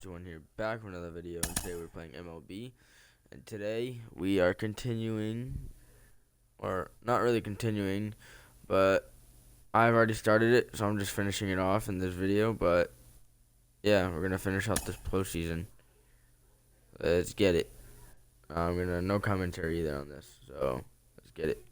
One here back with another video, and today we're playing MLB. And today we are continuing, or not really continuing, but I've already started it, so I'm just finishing it off in this video. But yeah, we're gonna finish out this postseason. Let's get it. I'm gonna no commentary either on this, so let's get it.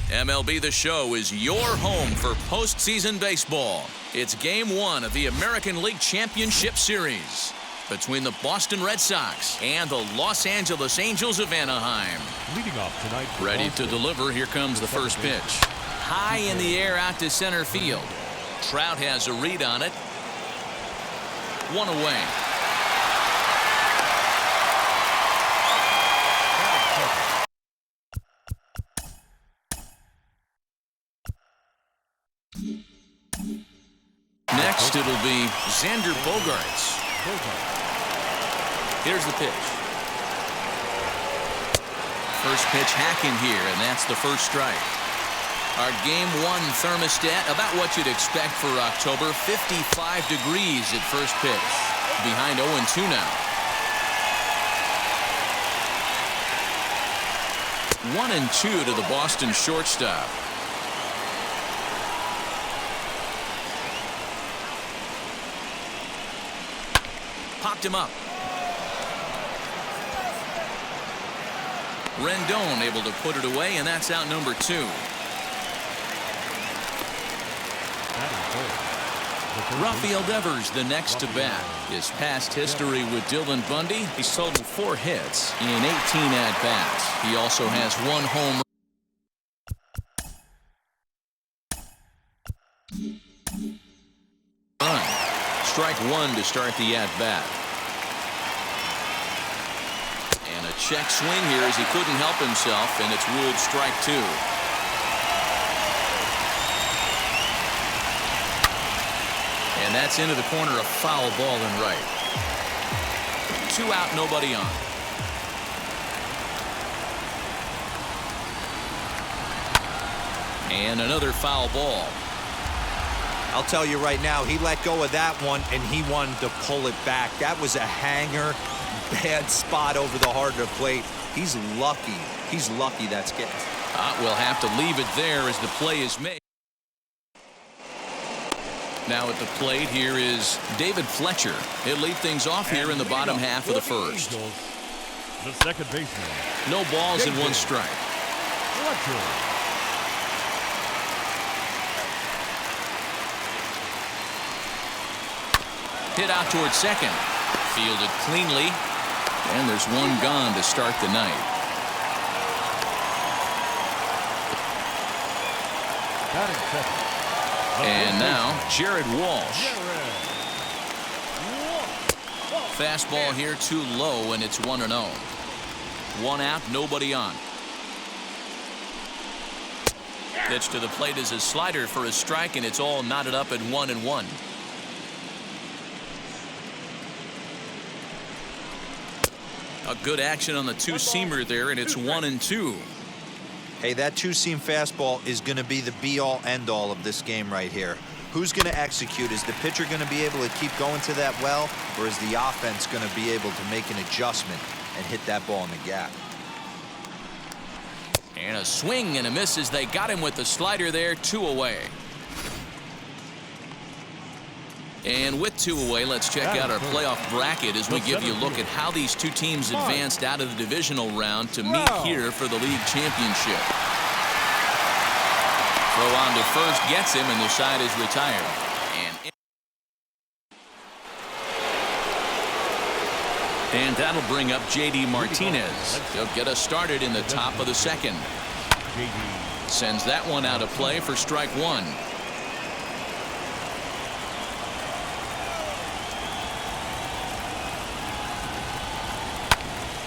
MLB The Show is your home for postseason baseball. It's Game 1 of the American League Championship Series between the Boston Red Sox and the Los Angeles Angels of Anaheim. Leading off tonight, ready to deliver, here comes the first pitch. High in the air out to center field. Trout has a read on it. One away. Next, it'll be Xander Bogaerts. Here's the pitch. First pitch hacking here, and that's the first strike. Our Game 1 thermostat, about what you'd expect for October. 55 degrees at first pitch. Behind 0-2 now. 1-2 to the Boston shortstop. Popped him up. Rendon able to put it away, and that's out number 2. Rafael Devers, the next to bat. His past history with Dylan Bundy, he's totaled 4 hits in 18 at-bats. He also has 1 home run. Strike 1 to start the at-bat. And a check swing here as he couldn't help himself, and it's ruled strike 2. And that's into the corner, a foul ball and right. 2 out, nobody on. And another foul ball. I'll tell you right now, he let go of that one, and he wanted to pull it back. That was a hanger, bad spot over the heart of the plate. He's lucky. He's lucky that's getting. We'll have to leave it there as the play is made. Now at the plate, here is David Fletcher. He'll lead things off here in the bottom half of the first. The second baseman. No balls and one strike. Fletcher. Hit out towards second. Fielded cleanly. And there's one gone to start the night. Batting second. And now, Jared Walsh. Fastball here too low, and it's 1-0. One out, nobody on. Pitch to the plate is a slider for a strike, and it's all knotted up at 1-1. A good action on the two-seamer there, and it's 1-2. Hey, that two-seam fastball is going to be the be-all, end-all of this game right here. Who's going to execute? Is the pitcher going to be able to keep going to that well, or is the offense going to be able to make an adjustment and hit that ball in the gap? And a swing and a miss as they got him with the slider there, 2 away. And with 2 away, let's check out our playoff bracket as we give you a look at how these two teams advanced out of the divisional round to meet here for the league championship. Throw on to first gets him, and the side is retired. And that'll bring up J.D. Martinez. He'll get us started in the top of the second. Sends that one out of play for strike one.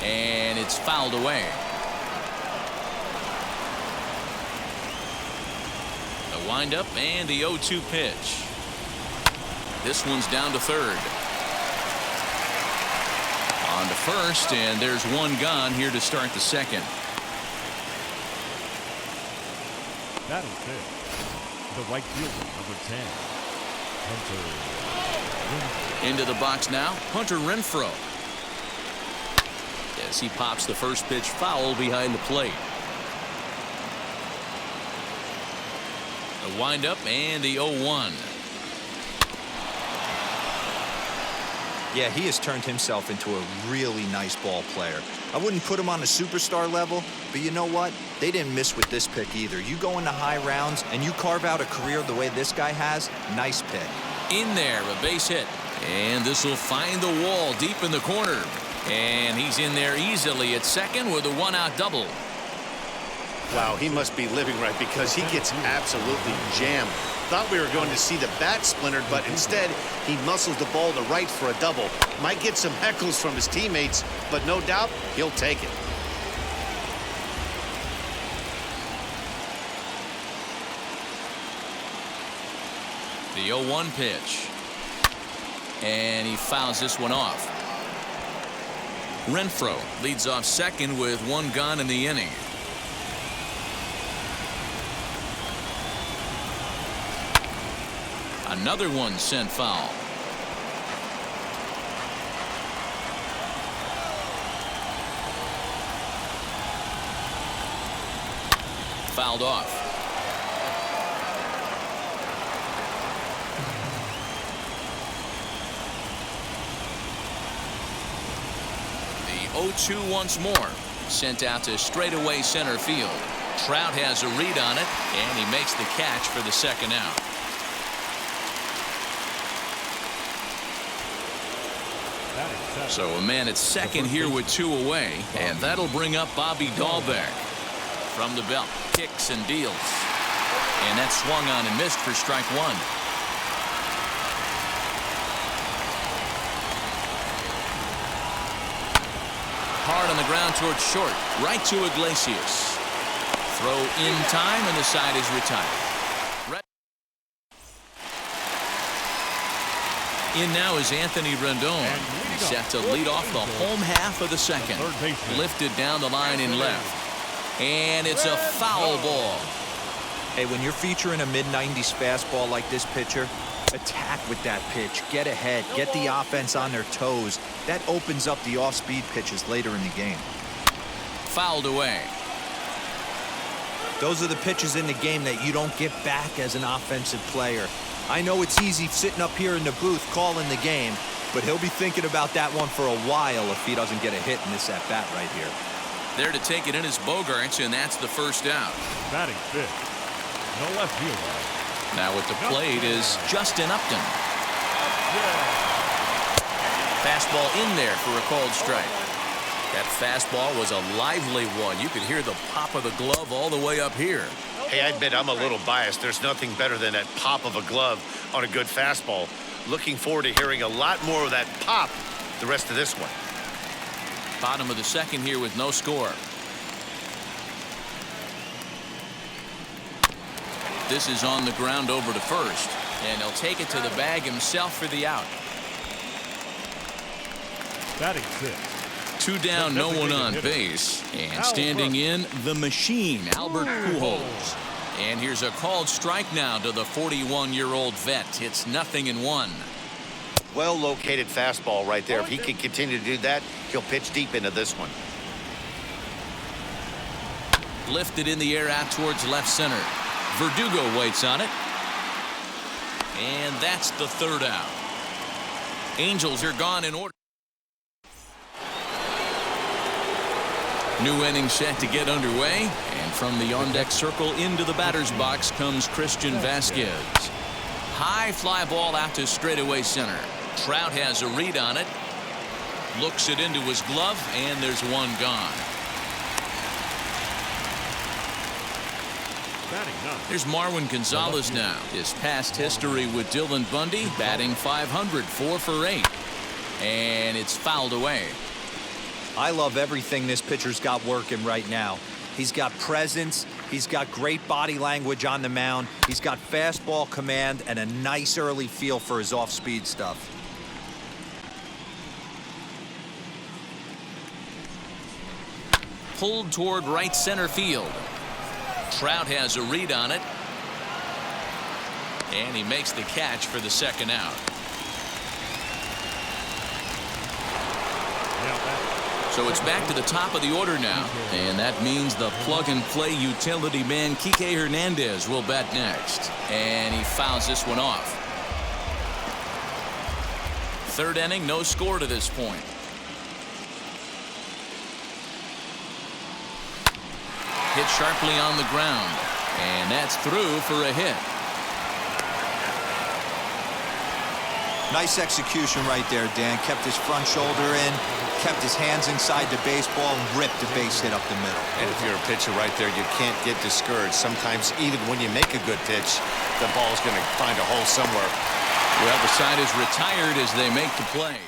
And it's fouled away. The windup and the 0-2 pitch. This one's down to third. On to first, and there's one gone here to start the second. That is it. The right fielder, number 10, Hunter Renfroe. Into the box now, Hunter Renfroe. As he pops the first pitch foul behind the plate. The windup and the 0-1. Yeah, he has turned himself into a really nice ball player. I wouldn't put him on a superstar level, but you know what? They didn't miss with this pick either. You go into high rounds and you carve out a career the way this guy has, nice pick. In there, a base hit. And this will find the wall deep in the corner. And he's in there easily at second with a one-out double. Wow, he must be living right because he gets absolutely jammed. Thought we were going to see the bat splintered, but instead he muscles the ball to right for a double. Might get some heckles from his teammates, but no doubt he'll take it. The 0-1 pitch. And he fouls this one off. Renfroe leads off second with one gone in the inning. Another one sent foul. Fouled off. The 0-2 once more. Sent out to straightaway center field. Trout has a read on it, and he makes the catch for the second out. So a man at second here with two away, and that'll bring up Bobby Dahlbeck. From the belt, kicks and deals. And that swung on and missed for strike one. Hard on the ground towards short, right to Iglesias. Throw in time, and the side is retired. In now is Anthony Rendon. Set to lead off the home half of the second. Lifted down the line in left. And it's a foul ball. Hey, when you're featuring a mid-90s fastball like this pitcher, attack with that pitch. Get ahead. Get the offense on their toes. That opens up the off-speed pitches later in the game. Fouled away. Those are the pitches in the game that you don't get back as an offensive player. I know it's easy sitting up here in the booth calling the game, but he'll be thinking about that one for a while if he doesn't get a hit in this at-bat right here. There to take it in is Bogarts, and that's the first out. Batting fifth, the left fielder. Now at the plate is Justin Upton. Fastball in there for a called strike. That fastball was a lively one. You could hear the pop of the glove all the way up here. Hey, I admit I'm a little biased. There's nothing better than that pop of a glove on a good fastball. Looking forward to hearing a lot more of that pop the rest of this one. Bottom of the second here with no score. This is on the ground over to first, and he'll take it to the bag himself for the out. Batting sixth. 2 down, no one on base. And standing in, the machine, Albert Pujols. And here's a called strike now to the 41-year-old vet. It's 0-1. Well-located fastball right there. If he can continue to do that, he'll pitch deep into this one. Lifted in the air out towards left center. Verdugo waits on it. And that's the third out. Angels are gone in order. New inning set to get underway, and from the on-deck circle into the batter's box comes Christian Vasquez. High fly ball out to straightaway center. Trout has a read on it, looks it into his glove, and there's one gone. There's Marwin Gonzalez now. His past history with Dylan Bundy, batting .500, 4 for 8, and it's fouled away. I love everything this pitcher's got working right now. He's got presence. He's got great body language on the mound. He's got fastball command and a nice early feel for his off-speed stuff. Pulled toward right center field. Trout has a read on it. And he makes the catch for the second out. So it's back to the top of the order now, and that means the plug-and-play utility man Kike Hernandez will bat next, and he fouls this one off. Third inning, no score to this point. Hit sharply on the ground, and that's through for a hit. Nice execution right there, Dan. Kept his front shoulder in, kept his hands inside the baseball, and ripped the base hit up the middle. And if you're a pitcher right there, you can't get discouraged. Sometimes even when you make a good pitch, the ball's going to find a hole somewhere. Well, the side is retired as they make the play.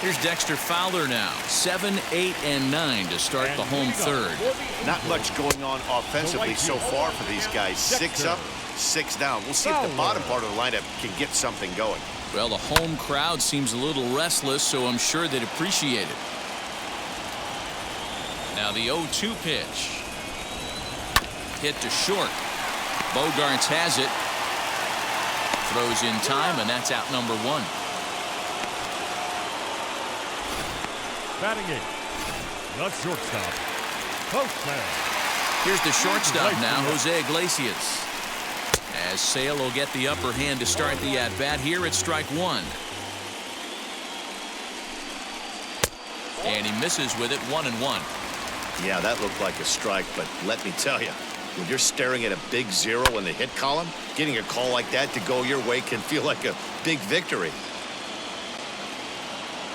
Here's Dexter Fowler now. 7, 8, and 9 to start the home third. Not much going on offensively so far for these guys. 6 up, 6 down. We'll see if the bottom part of the lineup can get something going. Well, the home crowd seems a little restless, so I'm sure they'd appreciate it. Now the 0-2 pitch. Hit to short. Bogarts has it. Throws in time, and that's out number 1. Batting eighth, the shortstop, Postman. Here's the shortstop now, Jose Iglesias. As Sale will get the upper hand to start the at-bat here at strike 1. And he misses with it, 1-1. Yeah, that looked like a strike, but let me tell you, when you're staring at a big 0 in the hit column, getting a call like that to go your way can feel like a big victory.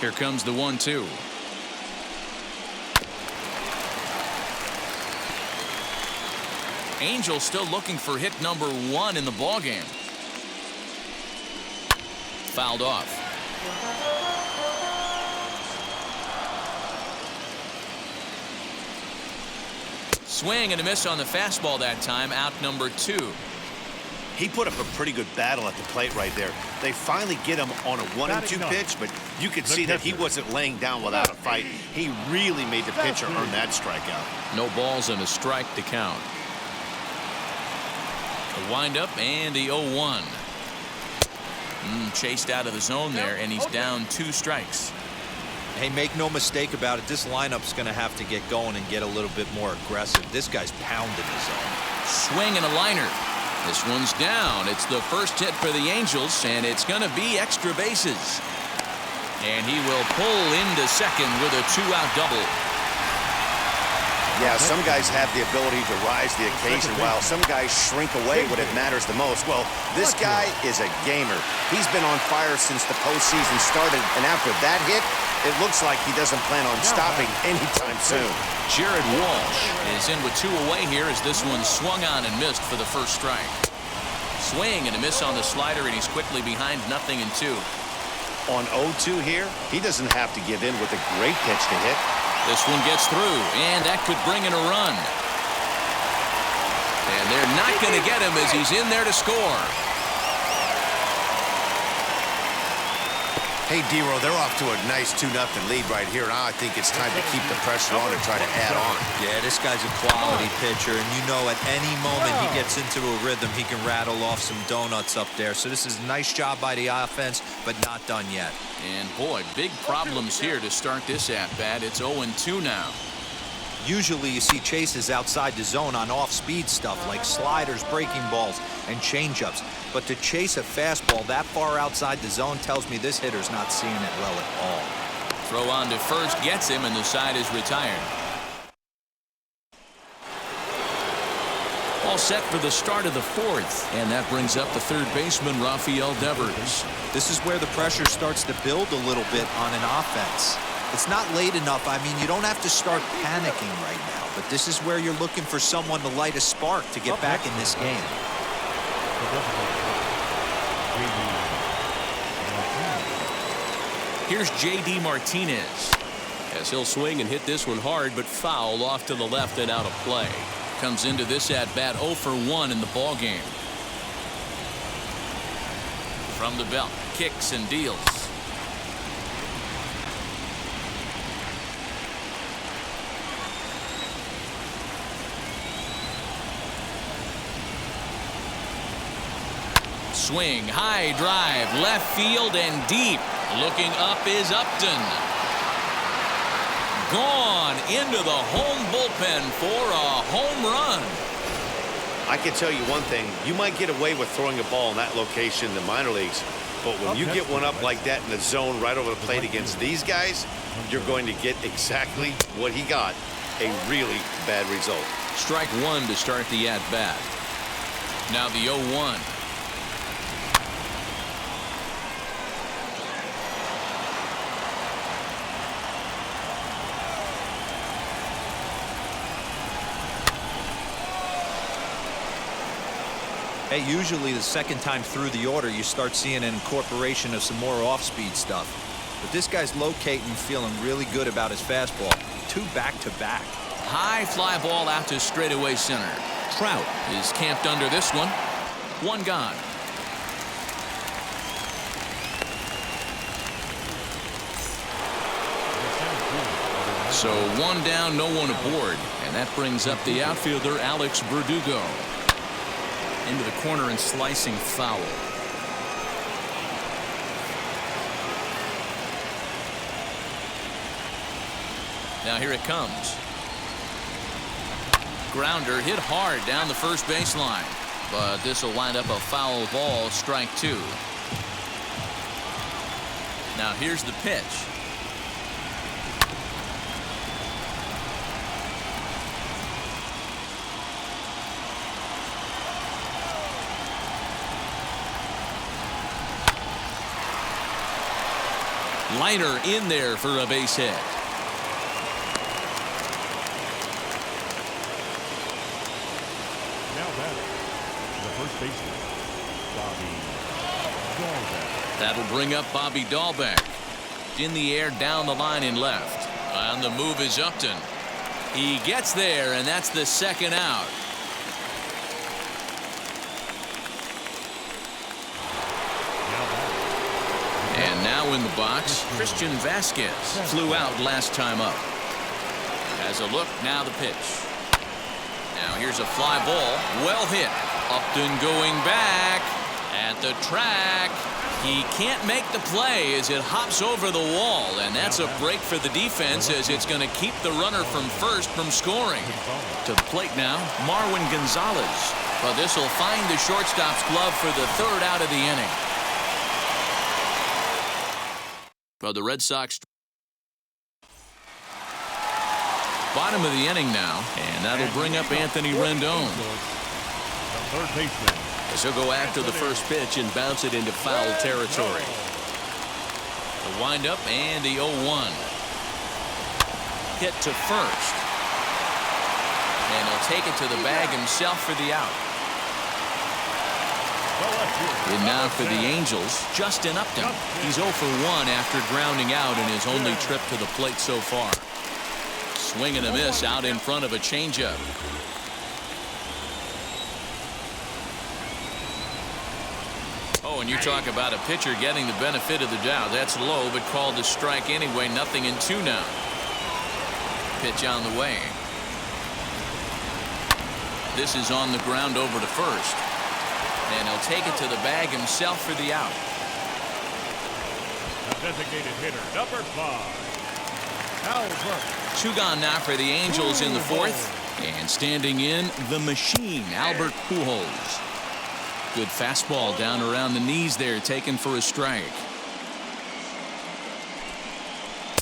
Here comes the 1-2. Angels still looking for hit number 1 in the ballgame. Fouled off. Swing and a miss on the fastball that time, out number 2. He put up a pretty good battle at the plate right there. They finally get him on a 1-2 pitch, but you could see that he wasn't laying down without a fight. He really made the pitcher earn that strikeout. No balls and a strike to count. The windup and the 0-1. Chased out of the zone there, and he's down 2 strikes. Hey, make no mistake about it. This lineup's going to have to get going and get a little bit more aggressive. This guy's pounding his zone. Swing and a liner. This one's down. It's the first hit for the Angels, and it's going to be extra bases. And he will pull into second with a 2-out double. Yeah, some guys have the ability to rise to the occasion while some guys shrink away when it matters the most. Well, this guy is a gamer. He's been on fire since the postseason started, and after that hit, it looks like he doesn't plan on stopping anytime soon. Jared Walsh is in with 2 away here as this one swung on and missed for the first strike. Swing and a miss on the slider, and he's quickly behind 0-2. On 0-2 here, he doesn't have to give in with a great pitch to hit. This one gets through, and that could bring in a run. And they're not going to get him as he's in there to score. Hey, D-Row, they're off to a nice 2-0 lead right here. Now I think it's time to keep the pressure on and try to add on. Yeah, this guy's a quality pitcher, and you know at any moment he gets into a rhythm, he can rattle off some donuts up there. So this is a nice job by the offense, but not done yet. And boy, big problems here to start this at-bat. It's 0-2 now. Usually you see chases outside the zone on off-speed stuff like sliders, breaking balls, and changeups. But to chase a fastball that far outside the zone tells me this hitter's not seeing it well at all. Throw on to first gets him, and the side is retired. All set for the start of the 4th, and that brings up the third baseman, Rafael Devers. This is where the pressure starts to build a little bit on an offense. It's not late enough. I mean, you don't have to start panicking right now, but this is where you're looking for someone to light a spark to get back in this game. Here's J.D. Martinez as he'll swing and hit this one hard, but foul off to the left and out of play. Comes into this at-bat 0 for 1 in the ball game. From the belt, kicks and deals. Swing, high drive, left field and deep. Looking up is Upton. Gone into the home bullpen for a home run. I can tell you one thing. You might get away with throwing a ball in that location in the minor leagues, but when you get one up like that in the zone right over the plate against these guys, you're going to get exactly what he got, a really bad result. Strike 1 to start the at-bat. Now the 0-1. Hey, usually the second time through the order, you start seeing an incorporation of some more off-speed stuff. But this guy's locating, feeling really good about his fastball. 2 back-to-back. High fly ball out to straightaway center. Trout is camped under this one. 1 gone. So 1 down, no one aboard. And that brings up the outfielder, Alex Verdugo. Into the corner and slicing foul. Now here it comes. Grounder hit hard down the first baseline, but this will wind up a foul ball, strike 2. Now here's the pitch. Liner in there for a base hit. Now batting, the first baseman, Bobby Dahlbeck. That'll bring up Bobby Dahlbeck. In the air, down the line in left. On the move is Upton. He gets there, and that's the second out. And now in the box, Christian Vasquez flew out last time up. As a look, now the pitch. Now here's a fly ball, well hit. Upton going back at the track. He can't make the play as it hops over the wall, and that's a break for the defense as it's going to keep the runner from first from scoring. To the plate now, Marwin Gonzalez. But this will find the shortstop's glove for the third out of the inning. For the Red Sox, bottom of the inning now, and that'll bring up Anthony Rendon. The third baseman. As he'll go after the first pitch and bounce it into foul territory. The windup and the 0-1. Hit to first. And he'll take it to the bag himself for the out. And now for the Angels, Justin Upton. He's 0 for 1 after grounding out in his only trip to the plate so far. Swing and a miss out in front of a changeup. Oh, and you talk about a pitcher getting the benefit of the doubt. That's low, but called to strike anyway. 0-2 now. Pitch on the way. This is on the ground over to first. And he'll take it to the bag himself for the out. A designated hitter, number 5. Albert. 2 gone now for the Angels in the fourth. And standing in, the machine, Albert Pujols. Good fastball down around the knees there, taken for a strike.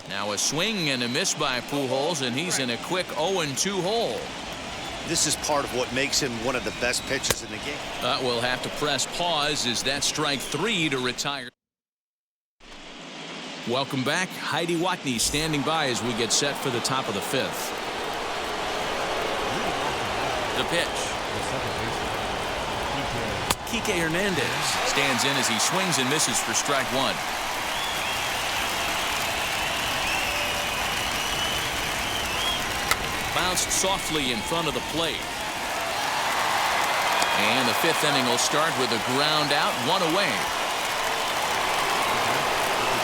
Now a swing and a miss by Pujols, and he's in a quick 0-2 hole. This is part of what makes him one of the best pitchers in the game. We'll have to press pause as that's strike 3 to retire. Welcome back. Heidi Watney standing by as we get set for the top of the 5th. The pitch. Kike Hernandez stands in as he swings and misses for strike 1. Bounced softly in front of the plate. And the 5th inning will start with a ground out, 1 away.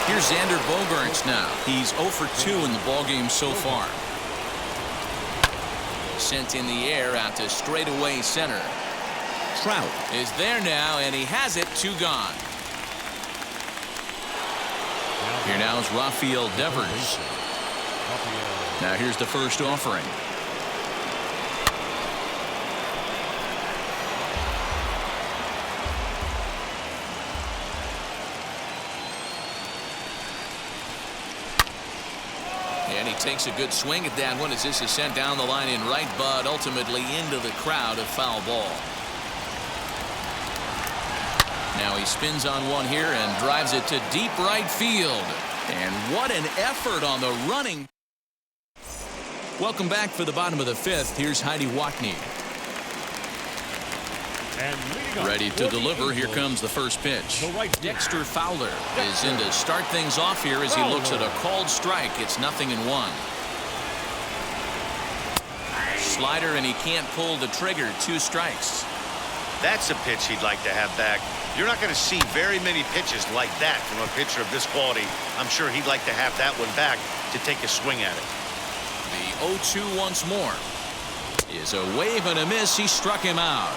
Here's Xander Bogaerts now. He's 0 for 2 in the ballgame so far. Sent in the air out to straightaway center. Trout is there now, and he has it. 2 gone. Here now is Rafael Devers. Now here's the first offering. And he takes a good swing at that one as this is sent down the line in right, but ultimately into the crowd, a foul ball. Now he spins on one here and drives it to deep right field. And what an effort on the running. Welcome back for the bottom of the 5th. Here's Heidi Watney. Ready to deliver. Here comes the first pitch. Dexter Fowler is in to start things off here as he looks at a called strike. It's 0-1. Slider, and he can't pull the trigger. 2 strikes. That's a pitch he'd like to have back. You're not going to see very many pitches like that from a pitcher of this quality. I'm sure he'd like to have that one back to take a swing at it. The 0-2 once more. Is a wave and a miss. He struck him out.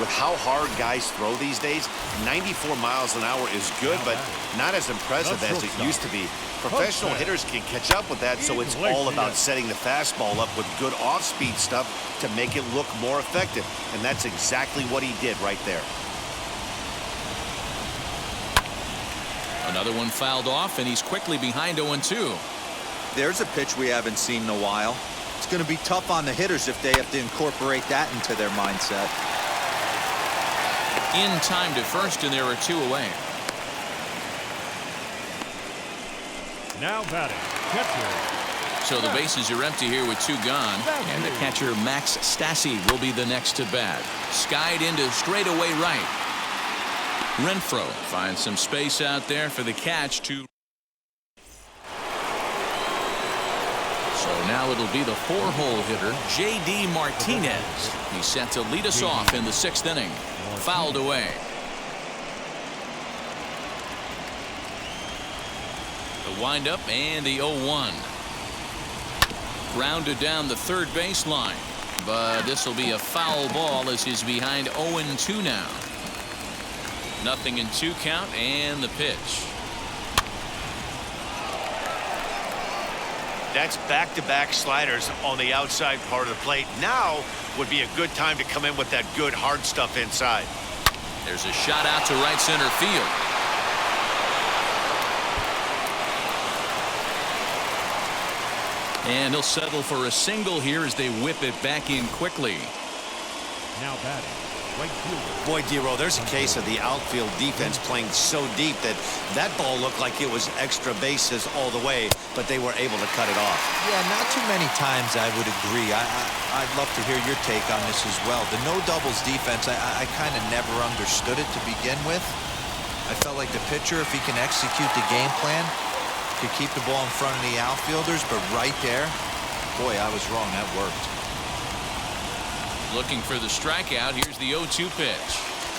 With how hard guys throw these days, 94 miles an hour is good, but not as impressive as it used to be. Professional hitters can catch up with that, so it's all about setting the fastball up with good off-speed stuff to make it look more effective. And that's exactly what he did right there. Another one fouled off, and he's quickly behind 0-2. There's a pitch we haven't seen in a while. It's going to be tough on the hitters if they have to incorporate that into their mindset. In time to first, and there are 2 away. Now batting, catcher. So the bases are empty here with 2 gone, and the catcher Max Stassi will be the next to bat. Skied into straightaway right. Renfroe finds some space out there for the catch to. So now it'll be the 4-hole hitter, J.D. Martinez. He's set to lead us off in the 6th inning. Fouled away. The windup and the 0-1. Grounded down the third baseline. But this will be a foul ball as he's behind 0-2 now. 0-2 count and the pitch. That's back-to-back sliders on the outside part of the plate. Now would be a good time to come in with that good hard stuff inside. There's a shot out to right center field. And he'll settle for a single here as they whip it back in quickly. Now batting, right fielder. Boy, Dero, there's a case of the outfield defense playing so deep that that ball looked like it was extra bases all the way, but they were able to cut it off. Yeah, not too many times I would agree. I'd love to hear your take on this as well. The no doubles defense, I kind of never understood it to begin with. I felt like the pitcher, if he can execute the game plan, could keep the ball in front of the outfielders, but right there, boy, I was wrong. That worked. Looking for the strikeout. Here's the 0-2 pitch.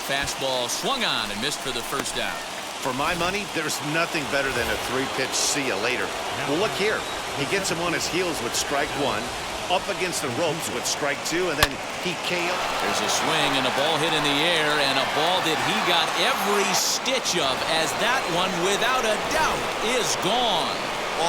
Fastball swung on and missed for the first out. For my money, there's nothing better than a 3-pitch see you later. Well, look here. He gets him on his heels with strike 1, up against the ropes with strike 2, and then he KO. There's a swing and a ball hit in the air, and a ball that he got every stitch of, as that one, without a doubt, is gone.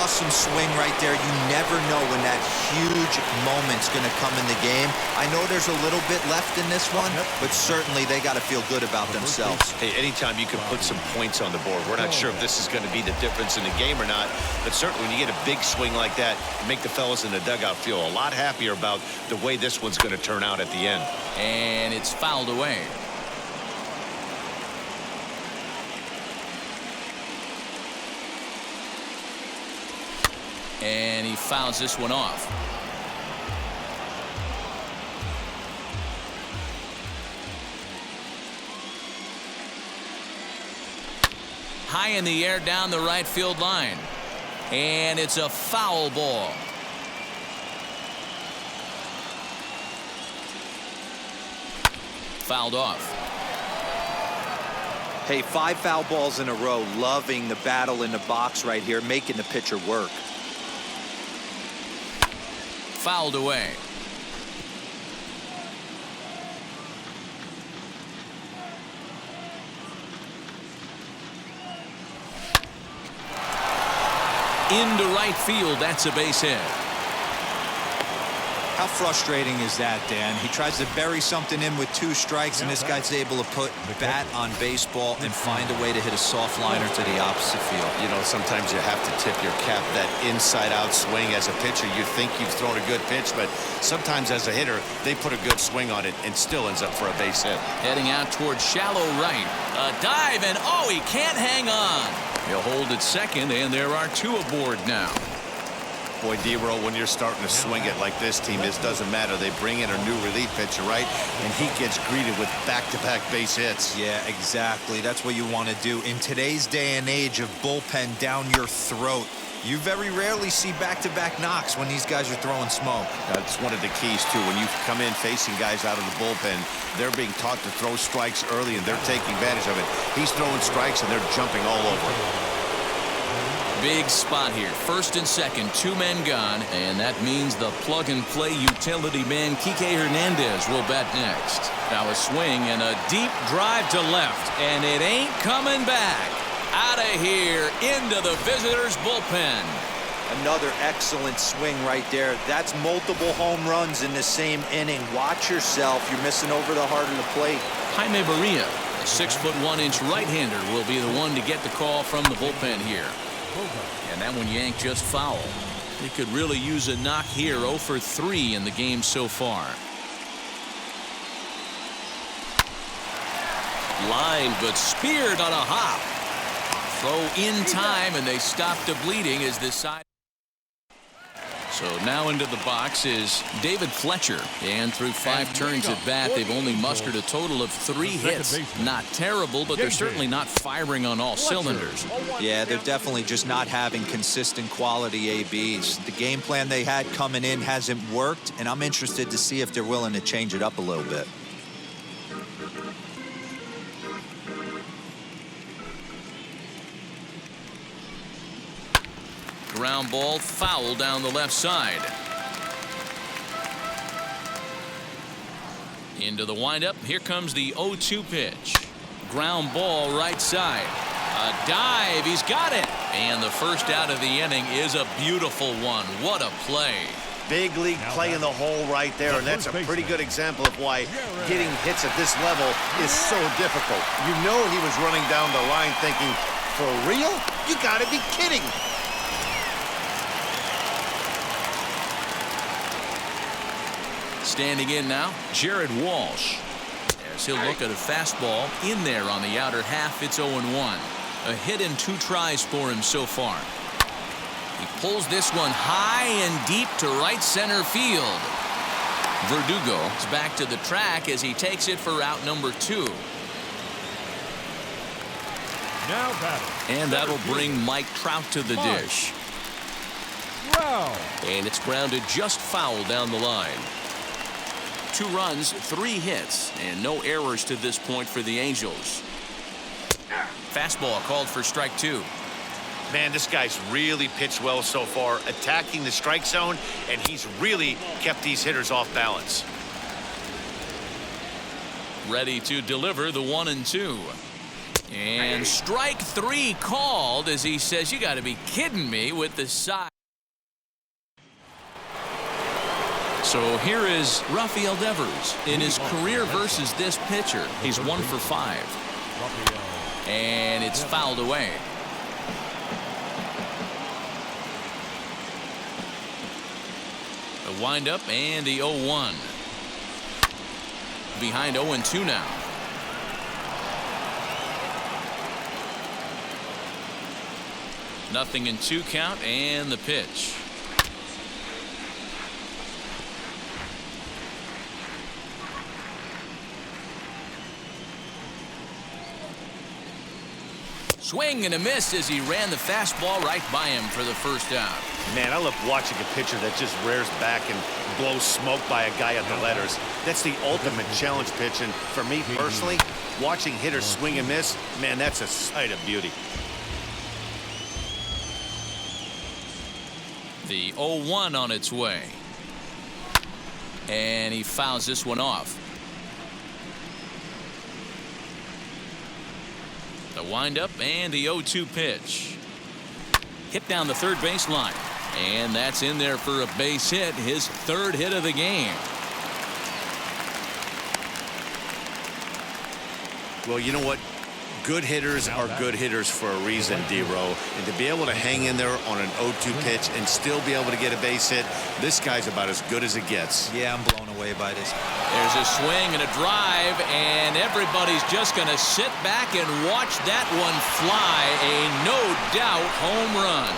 Awesome swing right there. You never know when that huge moment's going to come in the game. I know there's a little bit left in this one, but certainly they got to feel good about themselves. Hey, anytime you can put some points on the board, we're not sure if this is going to be the difference in the game or not, but certainly when you get a big swing like that, make the fellas in the dugout feel a lot happier about the way this one's going to turn out at the end. And it's fouled away. And he fouls this one off. High in the air down the right field line. And it's a foul ball. Fouled off. Hey, 5 foul balls in a row. Loving the battle in the box right here, making the pitcher work. Fouled away. Into right field. That's a base hit. How frustrating is that, Dan? He tries to bury something in with 2 strikes, and this guy's able to put bat on baseball and find a way to hit a soft liner to the opposite field. You know, sometimes you have to tip your cap. That inside-out swing as a pitcher, you think you've thrown a good pitch, but sometimes as a hitter, they put a good swing on it and still ends up for a base hit. Heading out towards shallow right. A dive, and oh, he can't hang on. He'll hold at second, and there are 2 aboard now. Boy, D-Roll, when you're starting to swing it like this team, it doesn't matter. They bring in a new relief pitcher, right? And he gets greeted with back-to-back base hits. Yeah, exactly. That's what you want to do. In today's day and age of bullpen down your throat, you very rarely see back-to-back knocks when these guys are throwing smoke. That's one of the keys, too. When you come in facing guys out of the bullpen, they're being taught to throw strikes early, and they're taking advantage of it. He's throwing strikes, and they're jumping all over it. Big spot here. First and second, 2 men gone, and that means the plug-and-play utility man Kike Hernandez will bat next. Now a swing and a deep drive to left, and it ain't coming back. Out of here into the visitors' bullpen. Another excellent swing right there. That's multiple home runs in the same inning. Watch yourself. You're missing over the heart of the plate. Jaime Barria, a 6'1" right-hander, will be the one to get the call from the bullpen here. And that one yanked just foul. They could really use a knock here. 0 for 3 in the game so far. Line, but speared on a hop. Throw in time, and they stop the bleeding as this side. So now into the box is David Fletcher. And through 5 turns at bat, they've only mustered a total of 3 hits. Not terrible, but they're certainly not firing on all cylinders. Yeah, they're definitely just not having consistent quality ABs. The game plan they had coming in hasn't worked, and I'm interested to see if they're willing to change it up a little bit. Ground ball foul down the left side. Into the windup. Here comes the 0-2 pitch. Ground ball right side. A dive. He's got it. And the first out of the inning is a beautiful one. What a play. Big league play in the hole right there, and that's a pretty good example of why getting hits at this level is so difficult. You know he was running down the line thinking, for real? You gotta be kidding. Standing in now, Jared Walsh. As he'll look at a fastball in there on the outer half. It's 0-1. A hit in 2 tries for him so far. He pulls this one high and deep to right center field. Verdugo is back to the track as he takes it for out number 2. Now batting. And that'll bring Mike Trout to the dish. Wow. And it's grounded just foul down the line. 2 runs, 3 hits, and no errors to this point for the Angels. Fastball called for strike 2. Man, this guy's really pitched well so far, attacking the strike zone, and he's really kept these hitters off balance. Ready to deliver the 1-2. And strike 3 called as he says, you got to be kidding me with the side. So here is Rafael Devers in his career versus this pitcher. He's 1 for 5. And it's fouled away. The windup and the 0-1. Behind 0-2 now. Nothing in 2 count and the pitch. Swing and a miss as he ran the fastball right by him for the first out. Man, I love watching a pitcher that just rears back and blows smoke by a guy at the letters. That's the ultimate challenge pitch, and for me personally, watching hitters swing and miss, man, that's a sight of beauty. The 0-1 on its way. And he fouls this one off. The windup and the 0-2 pitch. Hit down the third base line. And that's in there for a base hit, his 3rd hit of the game. Well, you know what? Good hitters are good hitters for a reason, D-Row. And to be able to hang in there on an 0-2 pitch and still be able to get a base hit, this guy's about as good as it gets. Yeah, I'm blown away by this. There's a swing and a drive, and everybody's just going to sit back and watch that one fly. A no-doubt home run.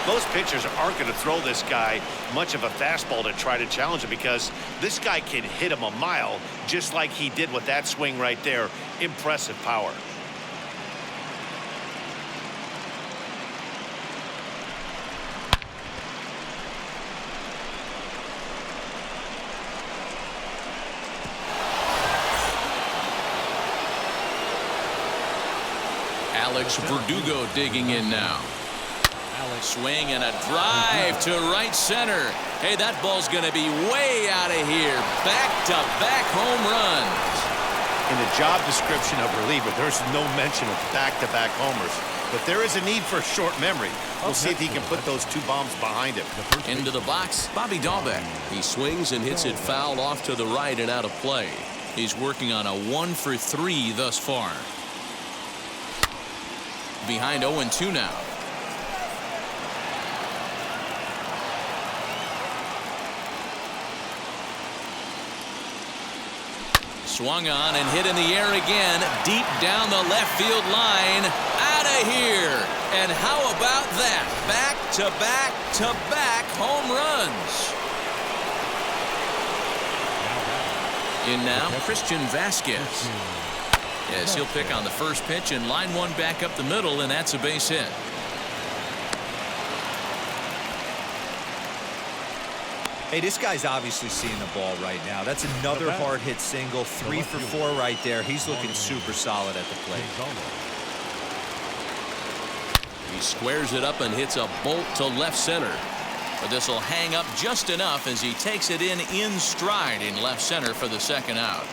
Most pitchers aren't going to throw this guy much of a fastball to try to challenge him because this guy can hit him a mile just like he did with that swing right there. Impressive power. Alex Verdugo digging in now. Swing and a drive to right center. Hey, that ball's going to be way out of here. Back-to-back home runs. In the job description of reliever, there's no mention of back-to-back homers. But there is a need for short memory. We'll see if he can put those 2 bombs behind him. Into the box, Bobby Dahlbeck. He swings and hits it foul off to the right and out of play. He's working on a 1 for 3 thus far. Behind 0-2 now. Swung on and hit in the air again, deep down the left field line. Out of here. And how about that? Back-to-back-to-back home runs. In now, Christian Vasquez. As he'll pick on the first pitch and line one back up the middle, and that's a base hit. Hey, this guy's obviously seeing the ball right now. That's another hard hit single. 3 for 4 right there. He's looking super solid at the plate. He squares it up and hits a bolt to left center. But this will hang up just enough as he takes it in stride in left center for the second out.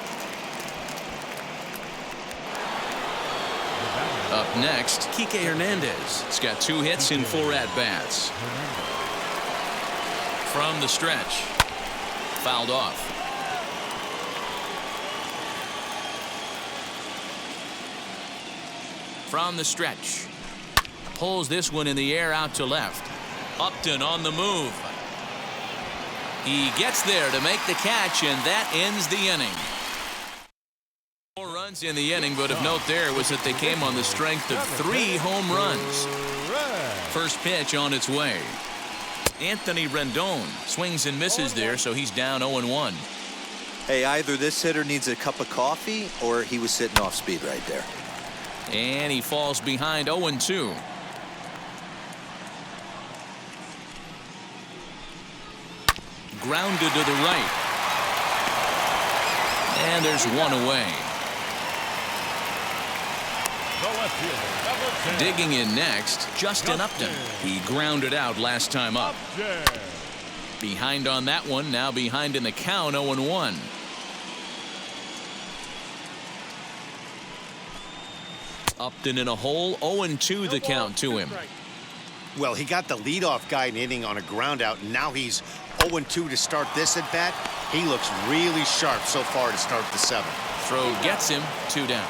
Up next, Kike Hernandez. He's got 2 hits in 4 at-bats. From the stretch. Fouled off. From the stretch. Pulls this one in the air out to left. Upton on the move. He gets there to make the catch, and that ends the inning. 4 runs in the inning, but of note there was that they came on the strength of 3 home runs. First pitch on its way. Anthony Rendon swings and misses there, so he's down 0-1. Hey, either this hitter needs a cup of coffee or he was sitting off speed right there. And he falls behind 0-2. Grounded to the right. And there's 1 away. The left fielder, number 10. Digging in next, Justin Upton. He grounded out last time up. Behind on that one, now behind in the count, 0-1. Upton in a hole, 0-2 the count to him. Well, he got the leadoff guy in inning on a ground out, and now he's 0-2 to start this at bat. He looks really sharp so far to start the 7th. Throw gets him, 2 down.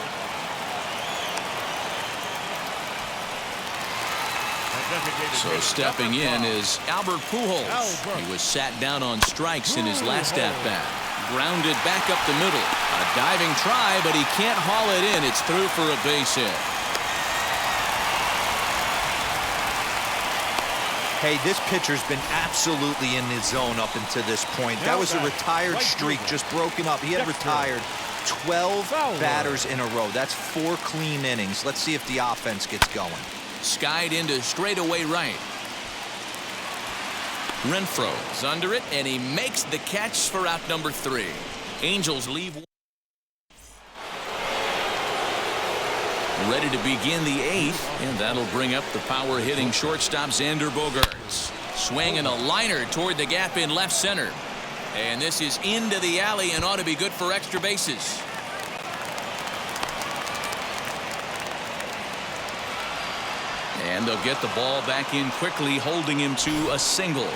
So stepping in is Albert Pujols. He was sat down on strikes in his last at-bat. Grounded back up the middle. A diving try, but he can't haul it in. It's through for a base hit. Hey, this pitcher's been absolutely in his zone up until this point. That was a retired streak, just broken up. He had retired 12 batters in a row. That's 4 clean innings. Let's see if the offense gets going. Skied into straightaway right. Renfroe is under it, and he makes the catch for out number 3. Angels leave. Ready to begin the 8th, and that'll bring up the power-hitting shortstop Xander Bogaerts. Swinging a liner toward the gap in left center. And this is into the alley and ought to be good for extra bases. And they'll get the ball back in quickly, holding him to a single.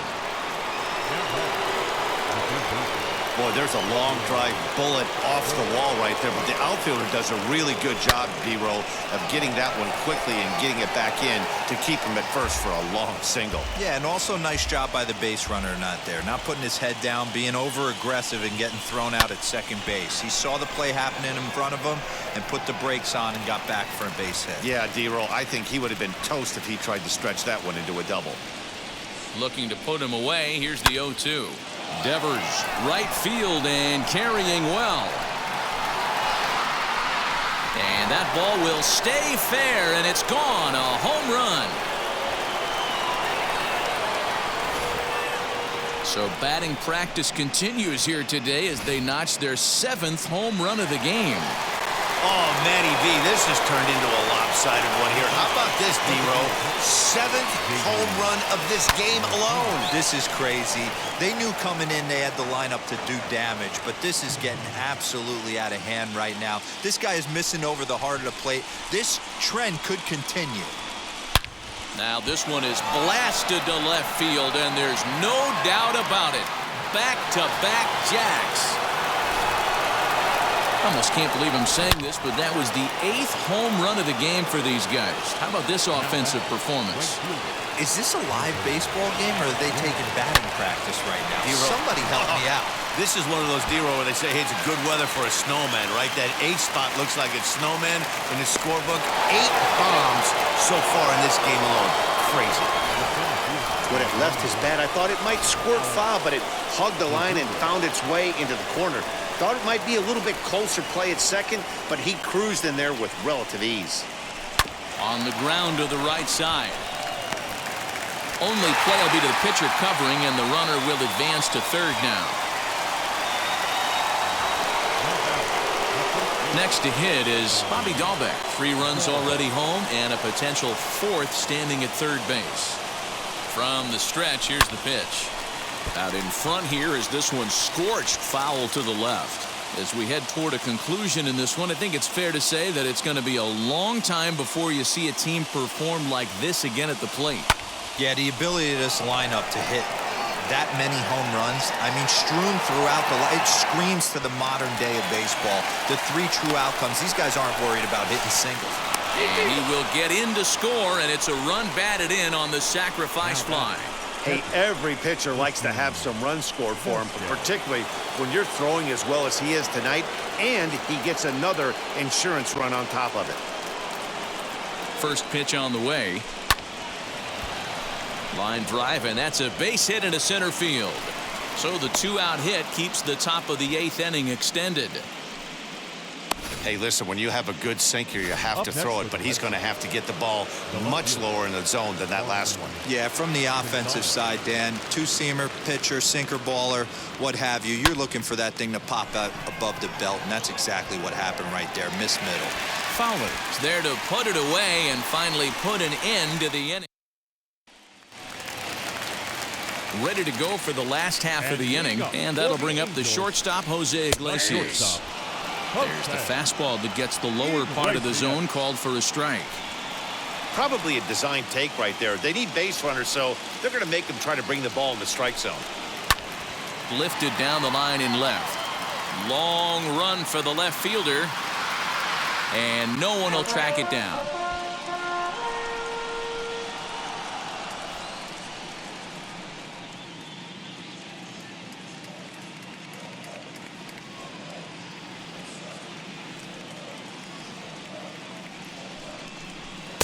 Boy, there's a long drive bullet off the wall right there, but the outfielder does a really good job, D-Row, of getting that one quickly and getting it back in to keep him at first for a long single. Yeah, and also nice job by the base runner not there. Not putting his head down, being over-aggressive and getting thrown out at second base. He saw the play happening in front of him and put the brakes on and got back for a base hit. Yeah, D-Row, I think he would have been toast if he tried to stretch that one into a double. Looking to put him away. Here's the 0-2. Devers, right field, and carrying well. And that ball will stay fair, and it's gone. A home run. So batting practice continues here today as they notch their 7th home run of the game. Oh, Matty V, this has turned into a lopsided one here. How about this, D-Row? 7th home run of this game alone. This is crazy. They knew coming in they had the lineup to do damage, but this is getting absolutely out of hand right now. This guy is missing over the heart of the plate. This trend could continue. Now this one is blasted to left field, and there's no doubt about it. Back-to-back jacks. I almost can't believe I'm saying this, but that was the 8th home run of the game for these guys. How about this offensive performance? Is this a live baseball game, or are they taking batting practice right now? Somebody help me out. This is one of those, D-Row, where they say, hey, it's a good weather for a snowman, right? That 8th spot looks like it's snowman in the scorebook. 8 bombs so far in this game alone. Crazy. When it left his bat, I thought it might squirt foul, but it hugged the line and found its way into the corner. Thought it might be a little bit closer play at second, but he cruised in there with relative ease. On the ground to the right side. Only play will be to the pitcher covering, and the runner will advance to third now. Next to hit is Bobby Dahlbeck. 3 runs already home and a potential 4th standing at third base. From the stretch, here's the pitch. Out in front here is this one scorched foul to the left. As we head toward a conclusion in this one, I think it's fair to say that it's going to be a long time before you see a team perform like this again at the plate. Yeah, the ability of this lineup to hit that many home runs, I mean, strewn throughout it screams to the modern day of baseball. The 3 true outcomes. These guys aren't worried about hitting singles. And he will get in to score, and it's a run batted in on the sacrifice fly. Hey, every pitcher likes to have some runs scored for him, but particularly when you're throwing as well as he is tonight, and he gets another insurance run on top of it. First pitch on the way. Line drive, and that's a base hit into center field. So the 2-out hit keeps the top of the 8th inning extended. Hey, listen, when you have a good sinker, you have to throw it, but he's going to have to get the ball much lower in the zone than that last one. Yeah, from the offensive side, Dan, 2-seamer, pitcher, sinker baller, what have you. You're looking for that thing to pop out above the belt, and that's exactly what happened right there. Miss middle. Fowler is there to put it away and finally put an end to the inning. Ready to go for the last half of the inning, and that'll bring up the shortstop, Jose Iglesias. There's the fastball that gets the lower part of the zone, called for a strike. Probably a design take right there. They need base runners, so they're going to make them try to bring the ball in the strike zone. Lifted down the line in left. Long run for the left fielder, and no one will track it down.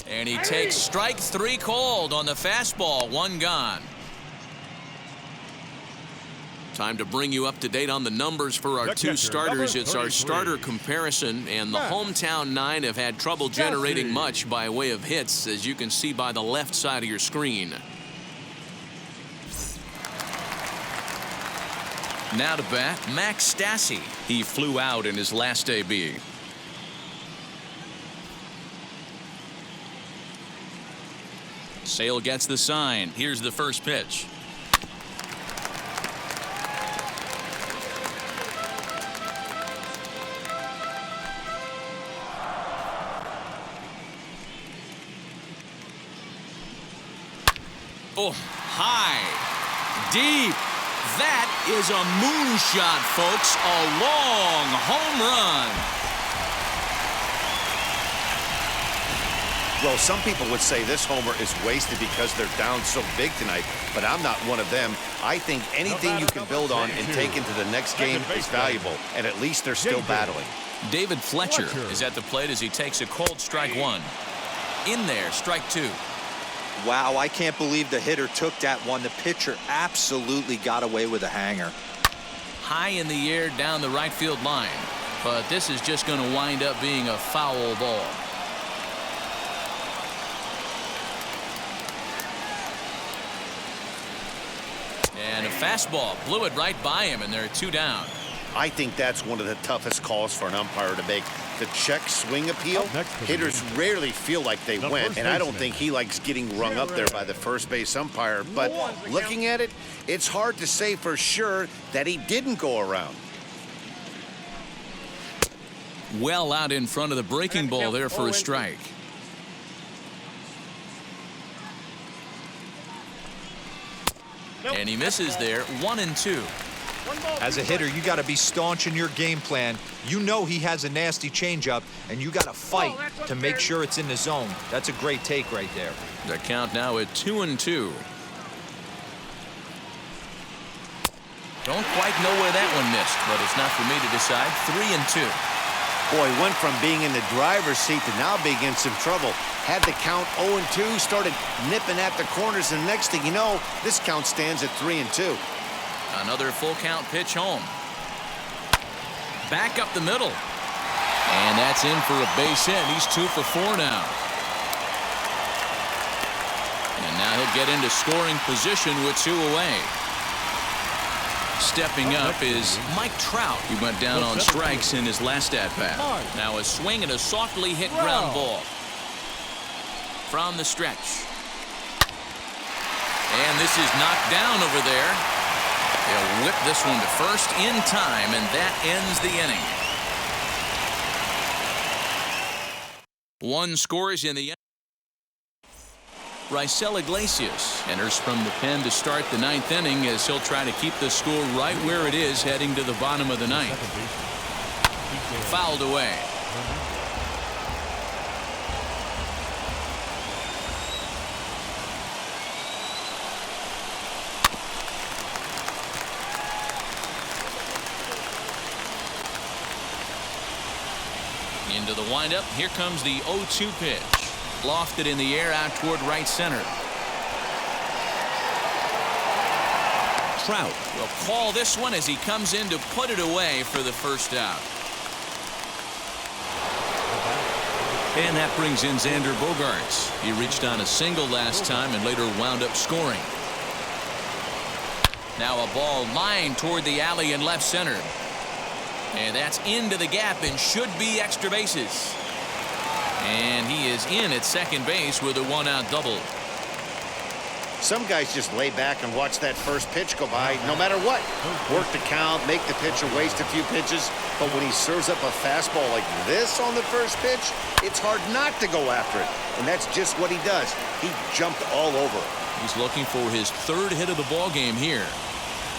And he takes strike 3 called on the fastball. 1 gone. Time to bring you up to date on the numbers for our 2 starters. It's our starter comparison, and the hometown 9 have had trouble generating much by way of hits, as you can see by the left side of your screen. Now to bat, Max Stassi. He flew out in his last AB. Sale gets the sign. Here's the first pitch. Oh, high, deep. That is a moonshot, folks. A long home run. Well, some people would say this homer is wasted because they're down so big tonight, but I'm not one of them. I think anything you can build on and take into the next game is valuable, and at least they're still battling. David Fletcher is at the plate as he takes a cold strike 1. In there, strike 2. Wow, I can't believe the hitter took that one. The pitcher absolutely got away with a hanger. High in the air down the right field line, but this is just going to wind up being a foul ball. And a fastball blew it right by him, and there are 2 down. I think that's one of the toughest calls for an umpire to make. The check swing appeal, hitters rarely feel like they went, and I don't think he likes getting rung up there by the first base umpire. But looking at it, it's hard to say for sure that he didn't go around. Well out in front of the breaking ball there for a strike. And he misses there. 1-2. As a hitter, you got to be staunch in your game plan. You know he has a nasty changeup, and you got to fight to make sure it's in the zone. That's a great take right there. The count now at 2-2. Don't quite know where that one missed, but it's not for me to decide. 3-2. Boy, went from being in the driver's seat to now being in some trouble. Had the count 0-2, started nipping at the corners, and next thing you know, this count stands at 3-2. Another full count pitch home. Back up the middle. And that's in for a base hit. He's 2 for 4 now. And now he'll get into scoring position with 2 away. Stepping up is Mike Trout. He went down on strikes in his last at-bat. Now a swing and a softly hit ground ball. From the stretch. And this is knocked down over there. They'll whip this one to first in time, and that ends the inning. One scores in the end. Raisel Iglesias enters from the pen to start the ninth inning as he'll try to keep the score right where it is heading to the bottom of the ninth. Fouled away. Into the windup. Here comes the 0-2 pitch. Lofted in the air out toward right center. Trout will call this one as he comes in to put it away for the first out. And that brings in Xander Bogaerts. He reached on a single last time and later wound up scoring. Now a ball lined toward the alley in left center. And that's into the gap and should be extra bases. And he is in at second base with a one-out double. Some guys just lay back and watch that first pitch go by no matter what. Work the count, make the pitcher waste a few pitches. But when he serves up a fastball like this on the first pitch, it's hard not to go after it. And that's just what he does. He jumped all over it. He's looking for his third hit of the ball game here.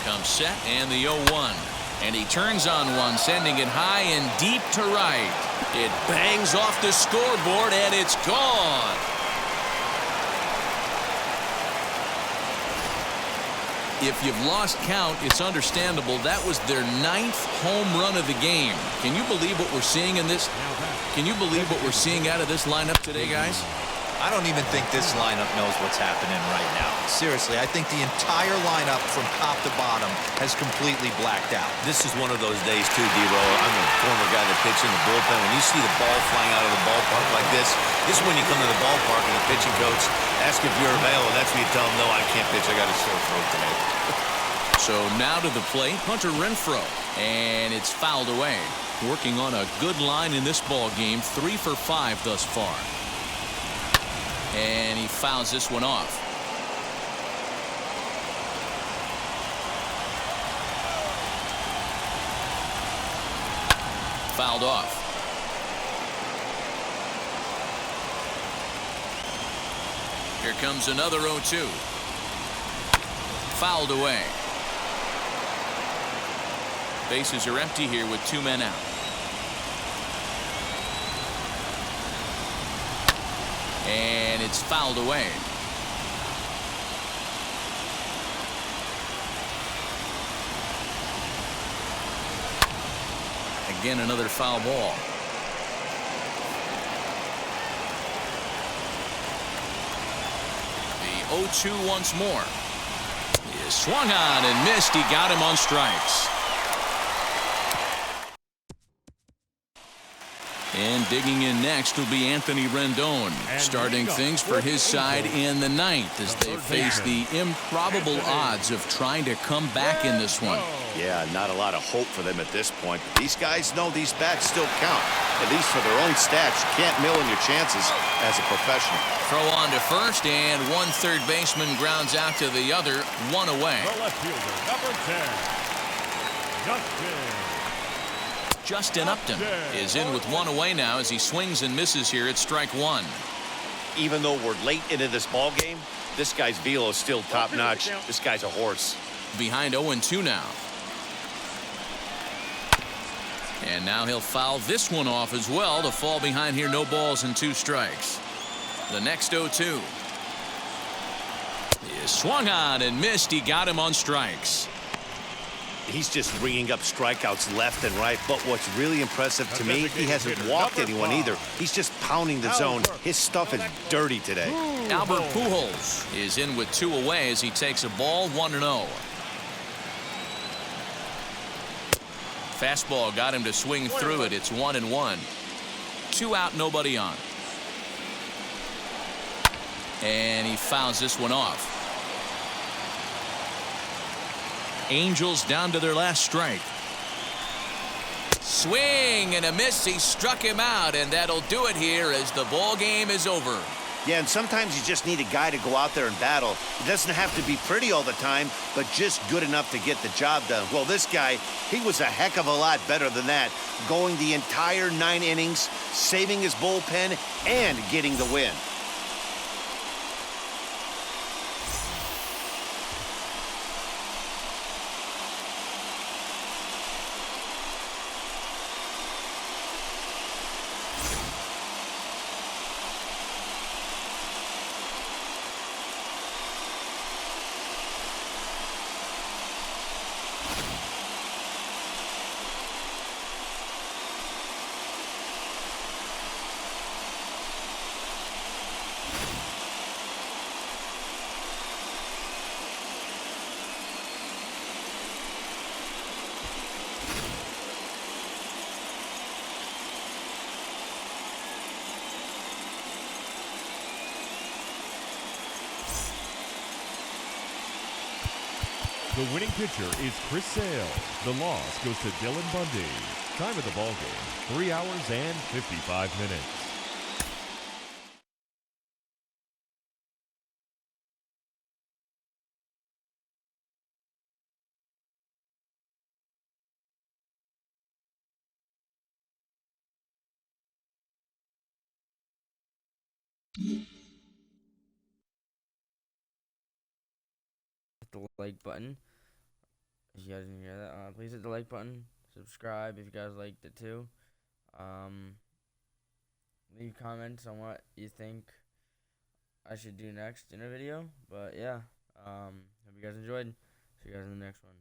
Comes set and the 0-1. And he turns on one, sending it high and deep to right. It bangs off the scoreboard, and it's gone. If you've lost count, it's understandable. That was their 9th home run of the game. Can you believe what we're seeing in this? Can you believe what we're seeing out of this lineup today, guys? I don't even think this lineup knows what's happening right now. Seriously, I think the entire lineup from top to bottom has completely blacked out. This is one of those days, too, D-Roll. I'm a former guy that pitched in the bullpen. When you see the ball flying out of the ballpark like this is when you come to the ballpark and the pitching coach asks if you're available. That's when you tell him, no, I can't pitch. I got a sore throat today. So now to the plate, Hunter Renfroe. And it's fouled away. Working on a good line in this ball game, 3 for 5 thus far. And he fouls this one off. Fouled off. Here comes another 0-2. Fouled away. Bases are empty here with 2 men out. And it's fouled away. Again, another foul ball. The 0-2 once more. He is swung on and missed. He got him on strikes. And digging in next will be Anthony Rendon, starting things for his side in the ninth as they face the improbable odds of trying to come back in this one. Yeah, not a lot of hope for them at this point. But these guys know these bats still count, at least for their own stats. You can't mill in your chances as a professional. Throw on to first, and one third baseman grounds out to the other, one away. The left fielder, number 10, Justin Upton is in with one away now as he swings and misses here at strike one. Even though we're late into this ball game, this guy's velo is still top-notch. This guy's a horse. Behind 0-2 now. And now he'll foul this one off as well to fall behind here. No balls and 2 strikes. The next 0-2 is swung on and missed. He got him on strikes. He's just ringing up strikeouts left and right. But what's really impressive to me, he hasn't walked anyone either. He's just pounding the zone. His stuff is dirty today. Albert Pujols is in with 2 away as he takes a ball 1-0. Fastball got him to swing through it. It's 1-1. 2 out, nobody on. And he fouls this one off. Angels down to their last strike. Swing and a miss. He struck him out, and that'll do it here as the ball game is over. Yeah, and sometimes you just need a guy to go out there and battle. It doesn't have to be pretty all the time, but just good enough to get the job done. Well, this guy, he was a heck of a lot better than that, going the entire 9 innings, saving his bullpen, and getting the win. The winning pitcher is Chris Sale. The loss goes to Dylan Bundy. Time of the ball game, 3 hours and 55 minutes. Hit the like button. If you guys didn't hear that, please hit the like button. Subscribe if you guys liked it too. Leave comments on what you think I should do next in a video. But yeah, hope you guys enjoyed. See you guys in the next one.